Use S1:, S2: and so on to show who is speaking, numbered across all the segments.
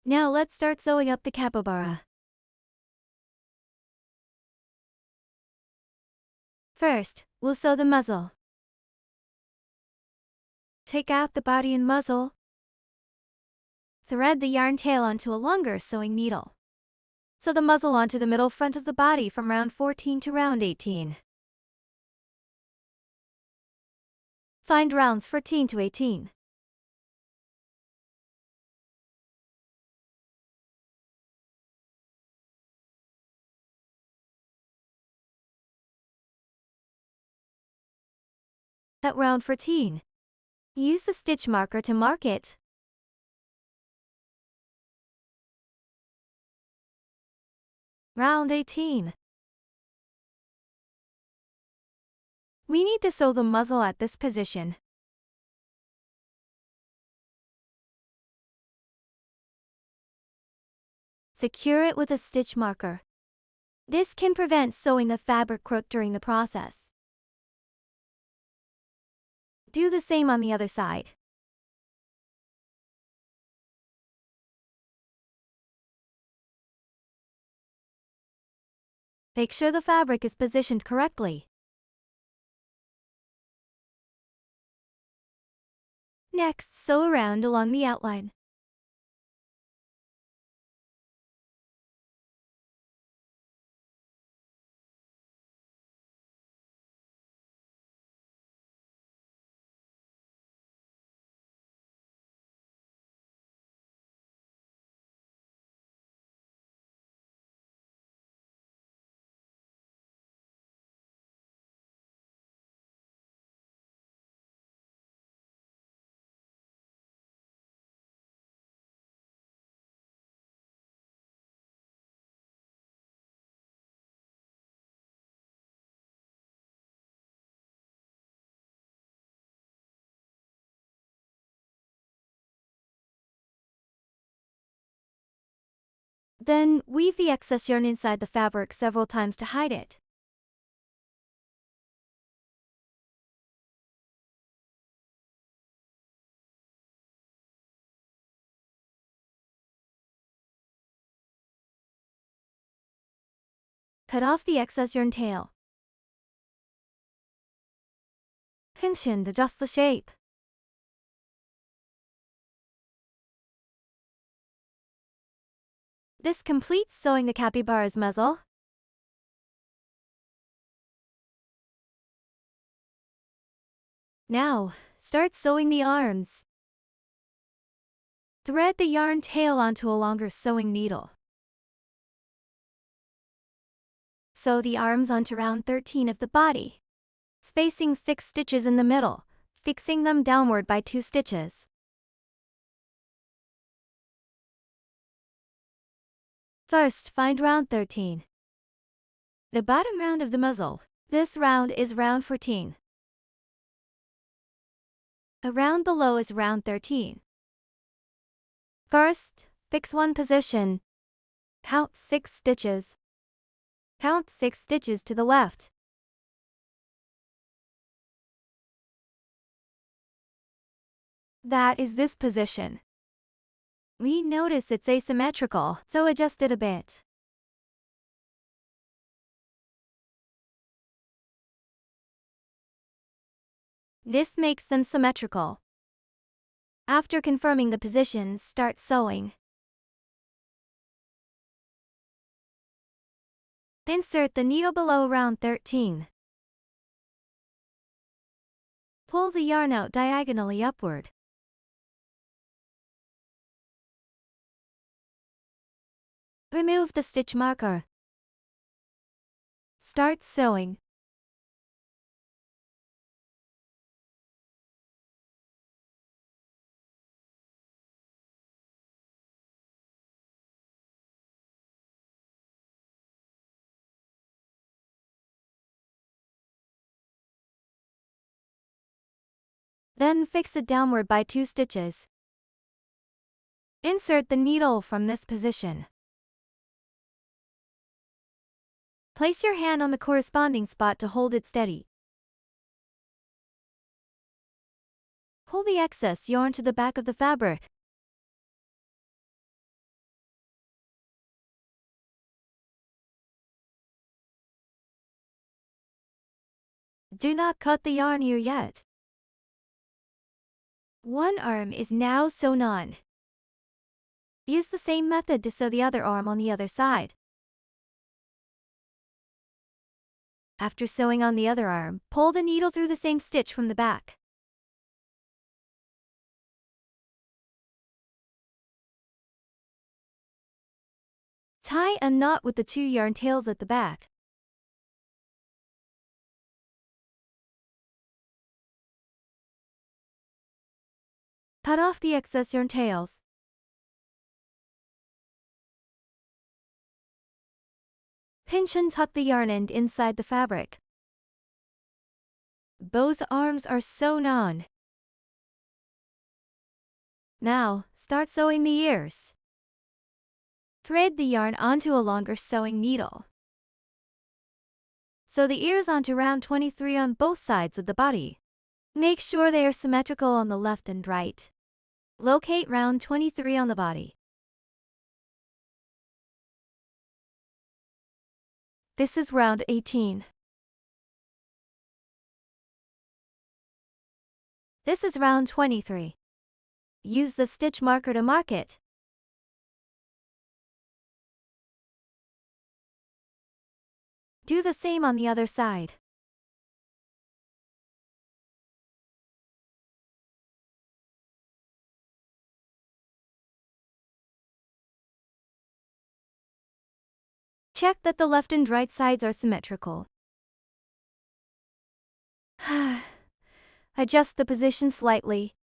S1: Now let's start sewing up the capybara. First, we'll sew the muzzle. Take out the body and muzzle. Thread the yarn tail onto a longer sewing needle. Sew the muzzle onto the middle front of the body from round 14 to round 18. Find rounds 14 to 18. At round 14, use the stitch marker to mark it. Round 18. We need to sew the muzzle at this position. Secure it with a stitch marker. This can prevent sewing the fabric crook during the process. Do the same on the other side. Make sure the fabric is positioned correctly. Next, sew around along the outline. Then, weave the excess yarn inside the fabric several times to hide it. Cut off the excess yarn tail. Pinch and adjust the shape. This completes sewing the capybara's muzzle. Now, start sewing the arms. Thread the yarn tail onto a longer sewing needle. Sew the arms onto round 13 of the body, spacing 6 stitches in the middle, fixing them downward by 2 stitches. First, find round 13. The bottom round of the muzzle. This round is round 14. A round below is round 13. First, fix one position. Count 6 stitches. Count 6 stitches to the left. That is this position. We notice it's asymmetrical, so adjust it a bit. This makes them symmetrical. After confirming the positions, start sewing. Insert the needle below round 13. Pull the yarn out diagonally upward. Remove the stitch marker. Start sewing. Then fix it downward by 2 stitches. Insert the needle from this position. Place your hand on the corresponding spot to hold it steady. Pull the excess yarn to the back of the fabric. Do not cut the yarn here yet. One arm is now sewn on. Use the same method to sew the other arm on the other side. After sewing on the other arm, pull the needle through the same stitch from the back. Tie a knot with the 2 yarn tails at the back. Cut off the excess yarn tails. Pinch and tuck the yarn end inside the fabric. Both arms are sewn on. Now, start sewing the ears. Thread the yarn onto a longer sewing needle. Sew the ears onto round 23 on both sides of the body. Make sure they are symmetrical on the left and right. Locate round 23 on the body. This is round 18. This is round 23. Use the stitch marker to mark it. Do the same on the other side. Check that the left and right sides are symmetrical. Adjust the position slightly.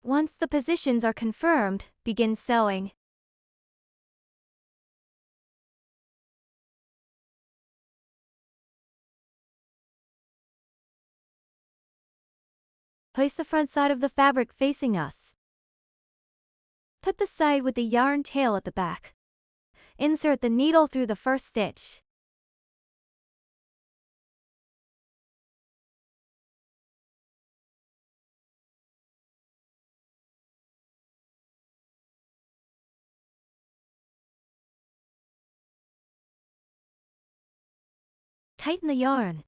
S1: Once the positions are confirmed, begin sewing. Place the front side of the fabric facing us. Put the side with the yarn tail at the back. Insert the needle through the first stitch. Tighten the yarn.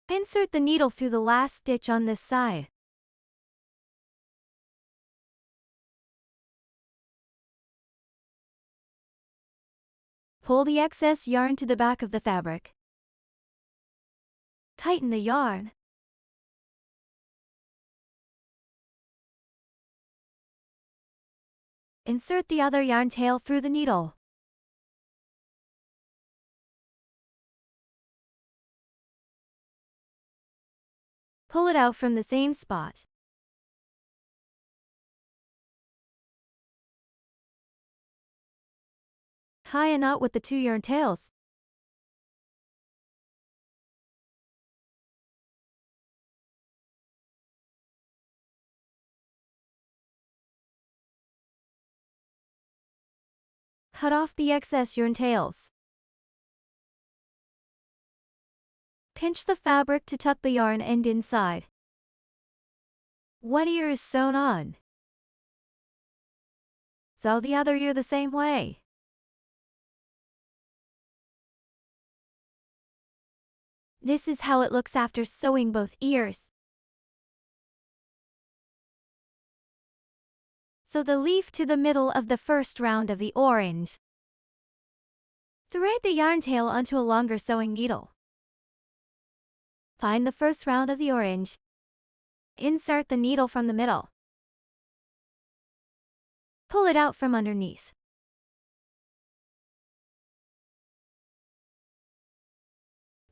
S1: Insert the needle through the last stitch on this side. Pull the excess yarn to the back of the fabric. Tighten the yarn. Insert the other yarn tail through the needle. Pull it out from the same spot. Tie a knot with the 2 yarn tails. Cut off the excess yarn tails. Pinch the fabric to tuck the yarn end inside. One ear is sewn on. Sew the other ear the same way. This is how it looks after sewing both ears. Sew the leaf to the middle of the first round of the orange. Thread the yarn tail onto a longer sewing needle. Find the first round of the orange. Insert the needle from the middle. Pull it out from underneath.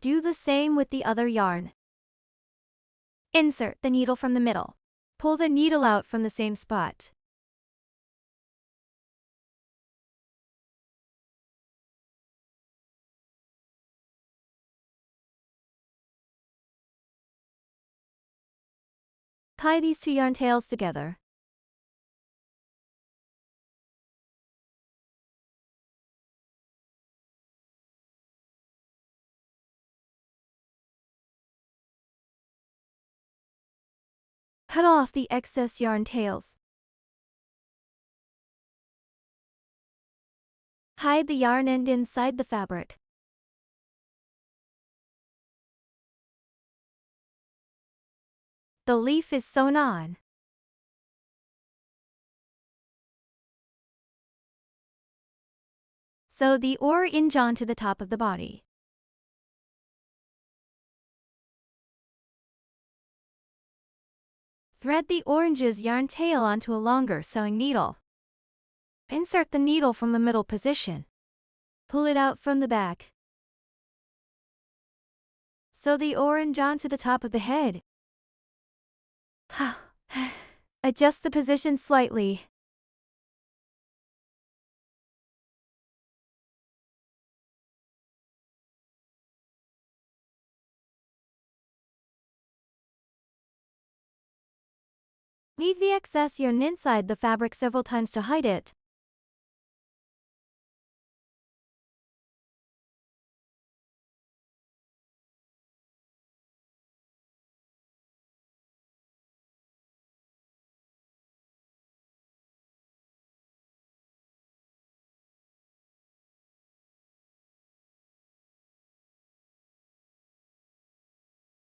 S1: Do the same with the other yarn. Insert the needle from the middle. Pull the needle out from the same spot. Tie these 2 yarn tails together. Cut off the excess yarn tails. Hide the yarn end inside the fabric. The leaf is sewn on. Sew the orange onto the top of the body. Thread the orange's yarn tail onto a longer sewing needle. Insert the needle from the middle position. Pull it out from the back. Sew the orange onto the top of the head. Adjust the position slightly. Weave the excess yarn inside the fabric several times to hide it.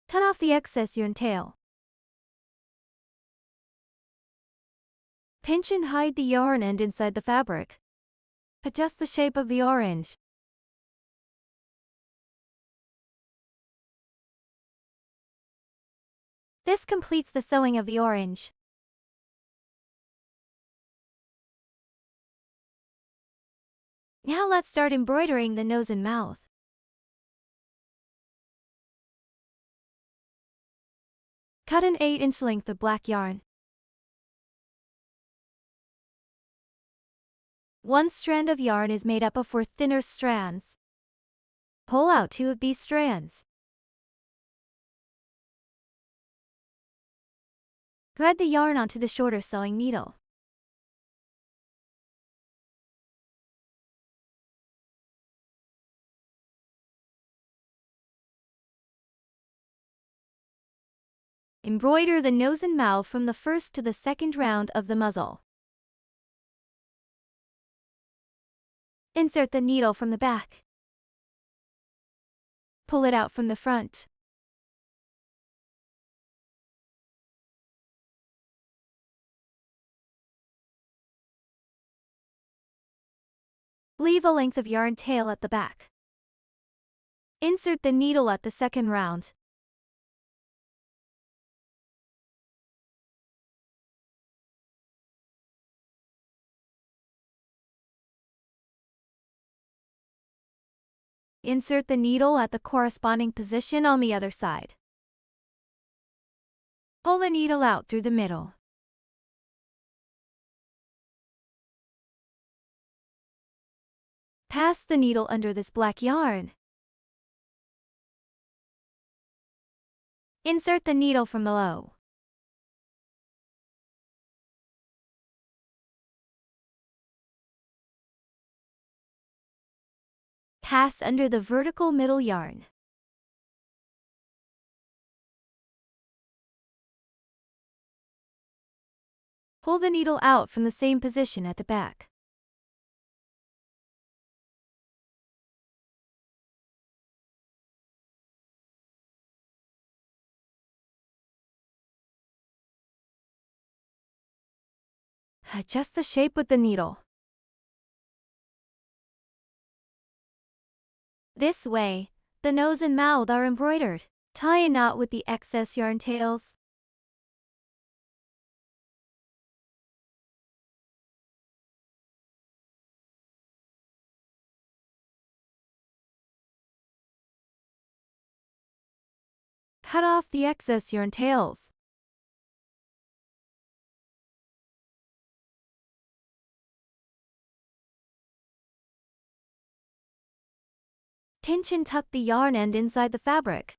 S1: Cut off the excess yarn tail. Pinch and hide the yarn end inside the fabric. Adjust the shape of the orange. This completes the sewing of the orange. Now let's start embroidering the nose and mouth. Cut an 8-inch length of black yarn. One strand of yarn is made up of 4 thinner strands. Pull out 2 of these strands. Thread the yarn onto the shorter sewing needle. Embroider the nose and mouth from the first to the second round of the muzzle. Insert the needle from the back. Pull it out from the front. Leave a length of yarn tail at the back. Insert the needle at the second round. Insert the needle at the corresponding position on the other side. Pull the needle out through the middle. Pass the needle under this black yarn. Insert the needle from below. Pass under the vertical middle yarn. Pull the needle out from the same position at the back. Adjust the shape with the needle. This way, the nose and mouth are embroidered. Tie a knot with the excess yarn tails. Cut off the excess yarn tails. Pinch and tuck the yarn end inside the fabric.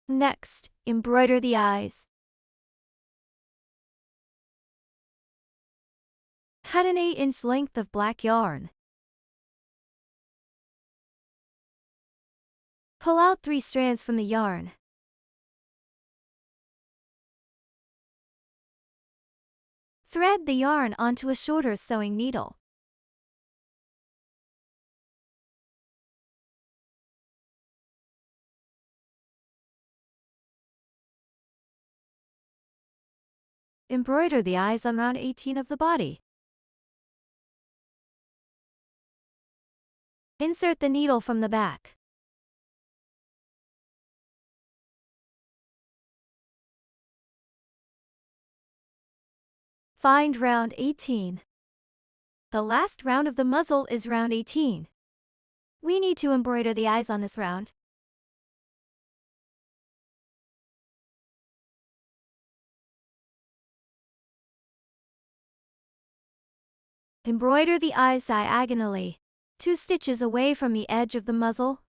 S1: Next, embroider the eyes. Cut an 8-inch length of black yarn. Pull out 3 strands from the yarn. Thread the yarn onto a shorter sewing needle. Embroider the eyes on round 18 of the body. Insert the needle from the back. Find round 18. The last round of the muzzle is round 18. We need to embroider the eyes on this round. Embroider the eyes diagonally, 2 stitches away from the edge of the muzzle.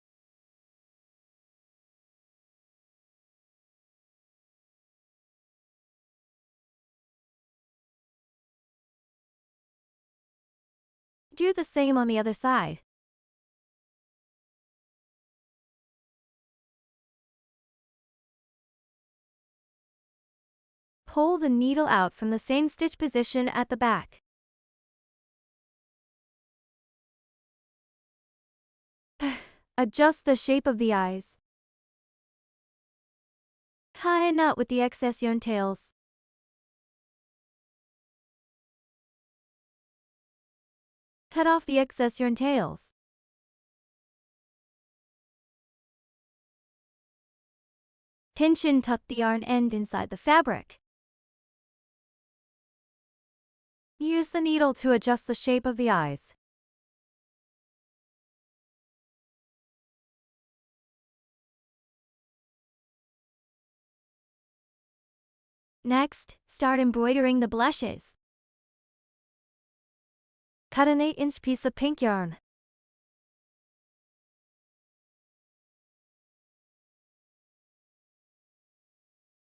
S1: Do the same on the other side. Pull the needle out from the same stitch position at the back. Adjust the shape of the eyes. Tie a knot with the excess yarn tails. Cut off the excess yarn tails. Pinch and tuck the yarn end inside the fabric. Use the needle to adjust the shape of the eyes. Next, start embroidering the blushes. Cut an 8-inch piece of pink yarn.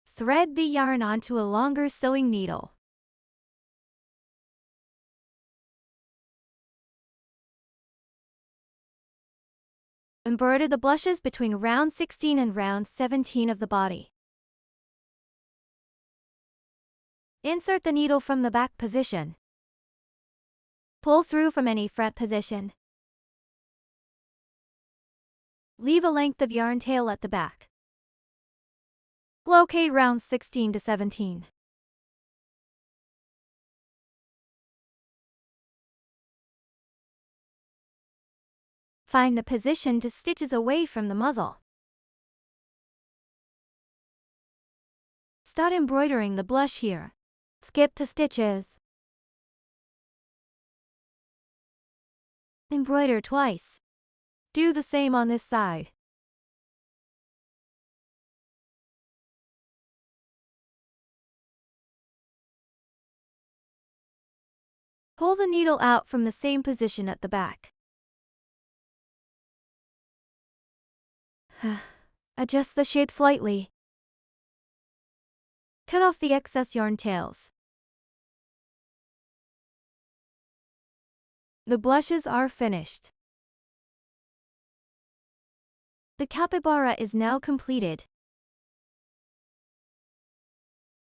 S1: Thread the yarn onto a longer sewing needle. Embroider the blushes between round 16 and round 17 of the body. Insert the needle from the back position. Pull through from any fret position. Leave a length of yarn tail at the back. Locate rounds 16 to 17. Find the position 2 stitches away from the muzzle. Start embroidering the blush here. Skip 2 stitches. Embroider twice. Do the same on this side. Pull the needle out from the same position at the back. Adjust the shape slightly. Cut off the excess yarn tails. The blushes are finished. The capybara is now completed.